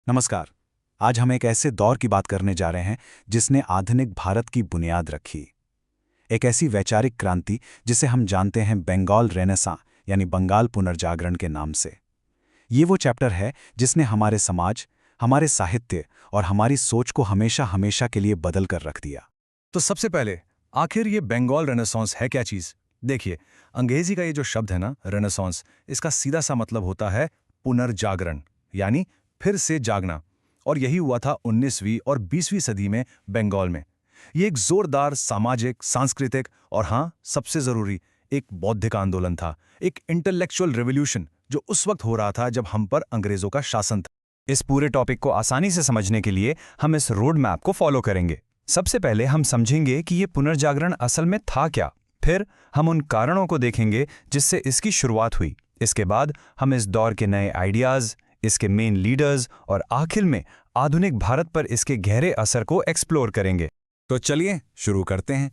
नमस्कार। आज हम एक ऐसे दौर की बात करने जा रहे हैं जिसने आधुनिक भारत की बुनियाद रखी। एक ऐसी वैचारिक क्रांति जिसे हम जानते हैं बंगाल रेनेसां यानी बंगाल पुनर्जागरण के नाम से। ये वो चैप्टर है जिसने हमारे समाज, हमारे साहित्य और हमारी सोच को हमेशा हमेशा के लिए बदल कर रख दिया। तो सबसे पहले आखिर ये बंगाल रेनेसांस है क्या चीज? देखिए, अंग्रेजी का ये जो शब्द है ना रेनेसांस, इसका सीधा सा मतलब होता है पुनर्जागरण, यानी फिर से जागना। और यही हुआ था 19वीं और 20वीं सदी में बंगाल में। ये एक जोरदार सामाजिक, सांस्कृतिक और हाँ, सबसे जरूरी एक बौद्धिक आंदोलन था, एक इंटेलेक्चुअल रिवॉल्यूशन जो उस वक्त हो रहा था जब हम पर अंग्रेजों का शासन था। इस पूरे टॉपिक को आसानी से समझने के लिए हम इस रोड मैप को फॉलो करेंगे। सबसे पहले हम समझेंगे कि ये पुनर्जागरण असल में था क्या। फिर हम उन कारणों को देखेंगे जिससे इसकी शुरुआत हुई। इसके बाद हम इस दौर के नए आइडियाज, इसके मेन लीडर्स और आखिर में आधुनिक भारत पर इसके गहरे असर को एक्सप्लोर करेंगे। तो चलिए शुरू करते हैं।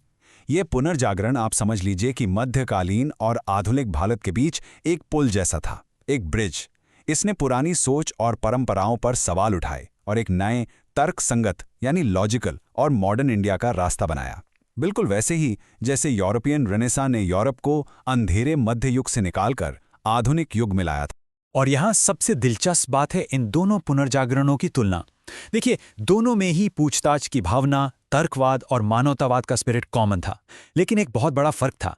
ये पुनर्जागरण आप समझ लीजिए कि मध्यकालीन और आधुनिक भारत के बीच एक पुल जैसा था, एक ब्रिज। इसने पुरानी सोच और परंपराओं पर सवाल उठाए और एक नए तर्क संगत यानी लॉजिकल और मॉडर्न इंडिया का रास्ता बनाया। बिल्कुल वैसे ही जैसे यूरोपियन रेनेसां ने यूरोप को अंधेरे मध्य युग से निकालकर आधुनिक युग में लाया था। और यहाँ सबसे दिलचस्प बात है इन दोनों पुनर्जागरणों की तुलना। देखिए, दोनों में ही पूछताछ की भावना, तर्कवाद और मानवतावाद का स्पिरिट कॉमन था, लेकिन एक बहुत बड़ा फर्क था।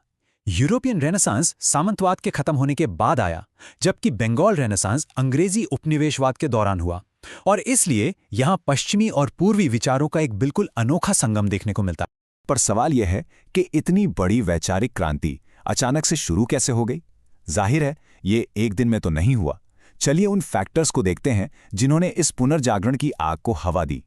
यूरोपियन रेनेसांस सामंतवाद के खत्म होने के बाद आया, जबकि बंगाल रेनेसांस अंग्रेजी उपनिवेशवाद के दौरान हुआ। और इसलिए यहाँ पश्चिमी और पूर्वी विचारों का एक बिल्कुल अनोखा संगम देखने को मिलता है। पर सवाल यह है कि इतनी बड़ी वैचारिक क्रांति अचानक से शुरू कैसे हो गई? जाहिर है ये एक दिन में तो नहीं हुआ। चलिए उन फैक्टर्स को देखते हैं जिन्होंने इस पुनर्जागरण की आग को हवा दी।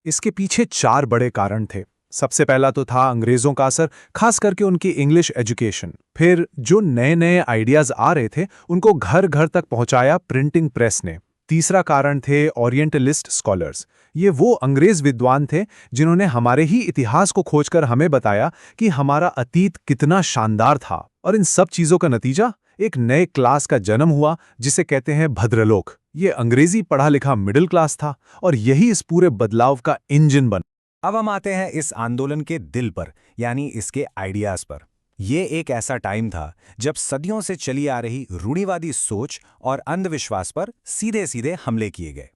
इसके पीछे 4 बड़े कारण थे। सबसे पहला तो था अंग्रेजों का असर, खास करके उनकी इंग्लिश एजुकेशन। फिर जो नए नए आइडियाज आ रहे थे उनको घर घर तक पहुंचाया प्रिंटिंग प्रेस ने। तीसरा कारण थे ओरिएंटलिस्ट स्कॉलर्स। ये वो अंग्रेज विद्वान थे जिन्होंने हमारे ही इतिहास को खोजकर हमें बताया कि हमारा अतीत कितना शानदार था। और इन सब चीजों का नतीजा एक नए क्लास का जन्म हुआ जिसे कहते हैं भद्रलोक। ये अंग्रेजी पढ़ा लिखा मिडिल क्लास था और यही इस पूरे बदलाव का इंजन बना। अब हम आते हैं इस आंदोलन के दिल पर, यानी इसके आइडियाज पर। ये एक ऐसा टाइम था जब सदियों से चली आ रही रूढ़िवादी सोच और अंधविश्वास पर सीधे सीधे हमले किए गए।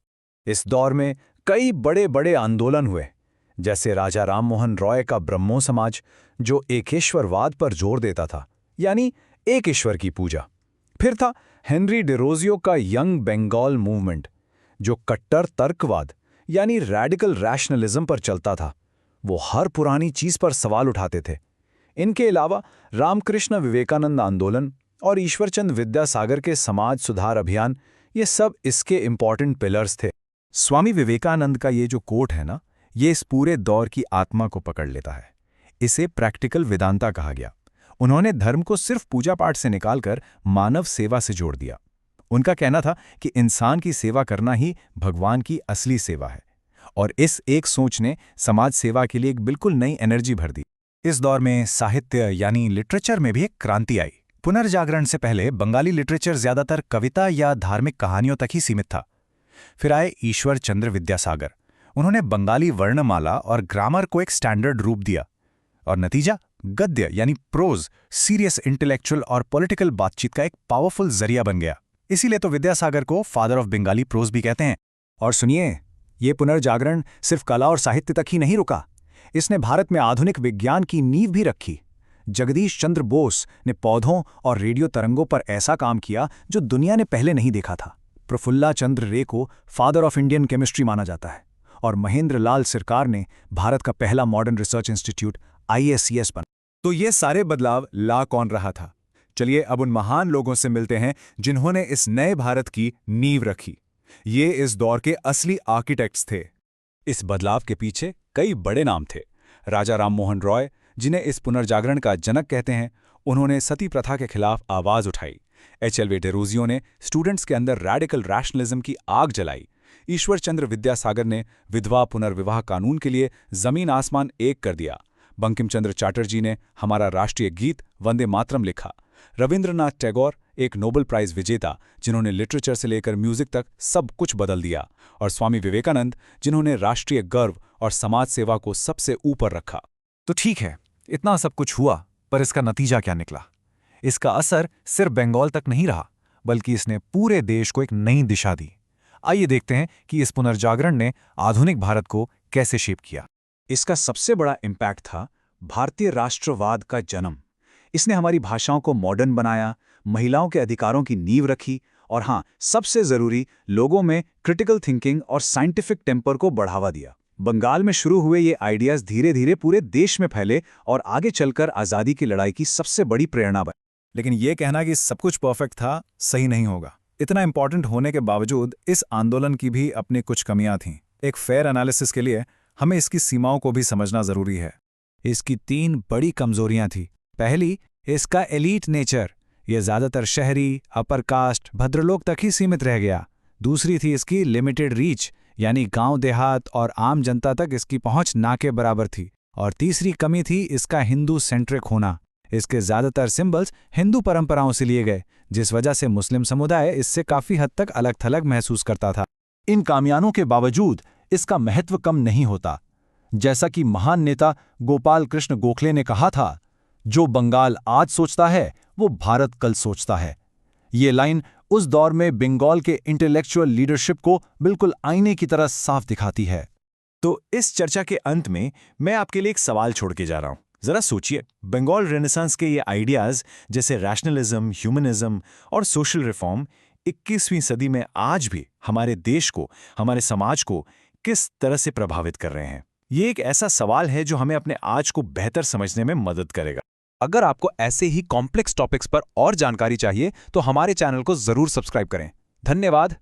इस दौर में कई बड़े बड़े आंदोलन हुए, जैसे राजा राममोहन रॉय का ब्रह्मो समाज जो एकेश्वरवाद पर जोर देता था, यानी एक ईश्वर की पूजा। फिर था हेनरी डेरोजियो का यंग बंगाल मूवमेंट जो कट्टर तर्कवाद यानी रैडिकल रैशनलिज्म पर चलता था। वो हर पुरानी चीज पर सवाल उठाते थे। इनके अलावा रामकृष्ण विवेकानंद आंदोलन और ईश्वरचंद विद्यासागर के समाज सुधार अभियान, ये सब इसके इंपॉर्टेंट पिलर्स थे। स्वामी विवेकानंद का ये जो कोट है ना, ये इस पूरे दौर की आत्मा को पकड़ लेता है। इसे प्रैक्टिकल वेदांता कहा गया। उन्होंने धर्म को सिर्फ पूजा पाठ से निकालकर मानव सेवा से जोड़ दिया। उनका कहना था कि इंसान की सेवा करना ही भगवान की असली सेवा है। और इस एक सोच ने समाज सेवा के लिए एक बिल्कुल नई एनर्जी भर दी। इस दौर में साहित्य यानी लिटरेचर में भी एक क्रांति आई। पुनर्जागरण से पहले बंगाली लिटरेचर ज्यादातर कविता या धार्मिक कहानियों तक ही सीमित था। फिर आए ईश्वर चंद्र विद्यासागर। उन्होंने बंगाली वर्णमाला और ग्रामर को एक स्टैंडर्ड रूप दिया और नतीजा गद्य यानी प्रोज, सीरियस इंटेलेक्चुअल और पॉलिटिकल बातचीत का एक पावरफुल जरिया बन गया। इसीलिए तो विद्यासागर को फादर ऑफ बंगाली प्रोज भी कहते हैं। और सुनिए, ये पुनर्जागरण सिर्फ कला और साहित्य तक ही नहीं रुका, इसने भारत में आधुनिक विज्ञान की नींव भी रखी। जगदीश चंद्र बोस ने पौधों और रेडियो तरंगों पर ऐसा काम किया जो दुनिया ने पहले नहीं देखा था। प्रफुल्ला चंद्र रे को फादर ऑफ इंडियन केमिस्ट्री माना जाता है। और महेंद्र लाल सरकार ने भारत का पहला मॉडर्न रिसर्च इंस्टीट्यूट ISCS बना। तो ये सारे बदलाव ला कौन रहा था? चलिए अब उन महान लोगों से मिलते हैं जिन्होंने इस नए भारत की नींव रखी। ये इस दौर के असली आर्किटेक्ट्स थे। इस बदलाव के पीछे कई बड़े नाम थे। राजा राममोहन रॉय, जिन्हें इस पुनर्जागरण का जनक कहते हैं, उन्होंने सती प्रथा के खिलाफ आवाज उठाई। HLV डेरोजियो ने स्टूडेंट्स के अंदर रैडिकल रैशनलिज्म की आग जलाई। ईश्वर चंद्र विद्यासागर ने विधवा पुनर्विवाह कानून के लिए जमीन आसमान एक कर दिया। बंकिम चंद्र चटर्जी ने हमारा राष्ट्रीय गीत वंदे मातरम लिखा। रविंद्रनाथ टैगोर एक नोबेल प्राइज विजेता जिन्होंने लिटरेचर से लेकर म्यूजिक तक सब कुछ बदल दिया, और स्वामी विवेकानंद जिन्होंने राष्ट्रीय गर्व और समाज सेवा को सबसे ऊपर रखा। तो ठीक है, इतना सब कुछ हुआ, पर इसका नतीजा क्या निकला? इसका असर सिर्फ बंगाल तक नहीं रहा, बल्कि इसने पूरे देश को एक नई दिशा दी। आइए देखते हैं कि इस पुनर्जागरण ने आधुनिक भारत को कैसे शेप किया। इसका सबसे बड़ा इम्पैक्ट था भारतीय राष्ट्रवाद का जन्म। इसने हमारी भाषाओं को मॉडर्न बनाया, महिलाओं के अधिकारों की नींव रखी, और हाँ, सबसे जरूरी, लोगों में क्रिटिकल थिंकिंग और साइंटिफिक टेम्पर को बढ़ावा दिया। बंगाल में शुरू हुए ये आइडियाज धीरे धीरे पूरे देश में फैले और आगे चलकर आज़ादी की लड़ाई की सबसे बड़ी प्रेरणा बने। लेकिन ये कहना कि सब कुछ परफेक्ट था, सही नहीं होगा। इतना इंपॉर्टेंट होने के बावजूद इस आंदोलन की भी अपनी कुछ कमियां थीं। एक फेयर एनालिसिस के लिए हमें इसकी सीमाओं को भी समझना जरूरी है। इसकी 3 बड़ी कमजोरियां थी। पहली, इसका एलीट नेचर, ये ज्यादातर शहरी, अपर कास्ट, भद्रलोक तक ही सीमित रह गया। दूसरी थी इसकी लिमिटेड रीच, यानी गांव देहात और आम जनता तक इसकी पहुंच ना के बराबर थी। और तीसरी कमी थी इसका हिंदू सेंट्रिक होना। इसके ज्यादातर सिंबल्स हिंदू परंपराओं से लिए गए, जिस वजह से मुस्लिम समुदाय इससे काफी हद तक अलग थलग महसूस करता था। इन खामियों के बावजूद इसका महत्व कम नहीं होता। जैसा कि महान नेता गोपाल कृष्ण गोखले ने कहा था, जो बंगाल आज सोचता है वो भारत कल सोचता है। ये लाइन उस दौर में बंगाल के इंटेलेक्चुअल लीडरशिप को बिल्कुल आईने की तरह साफ दिखाती है। तो इस चर्चा के अंत में मैं आपके लिए एक सवाल छोड़ के जा रहा हूं। जरा सोचिए, बंगाल रेनेसांस के ये आइडियाज जैसे रैशनलिज्म, ह्यूमनिज्म और सोशल रिफॉर्म 21वीं सदी में आज भी हमारे देश को, हमारे समाज को किस तरह से प्रभावित कर रहे हैं? ये एक ऐसा सवाल है जो हमें अपने आज को बेहतर समझने में मदद करेगा। अगर आपको ऐसे ही कॉम्प्लेक्स टॉपिक्स पर और जानकारी चाहिए तो हमारे चैनल को जरूर सब्सक्राइब करें। धन्यवाद।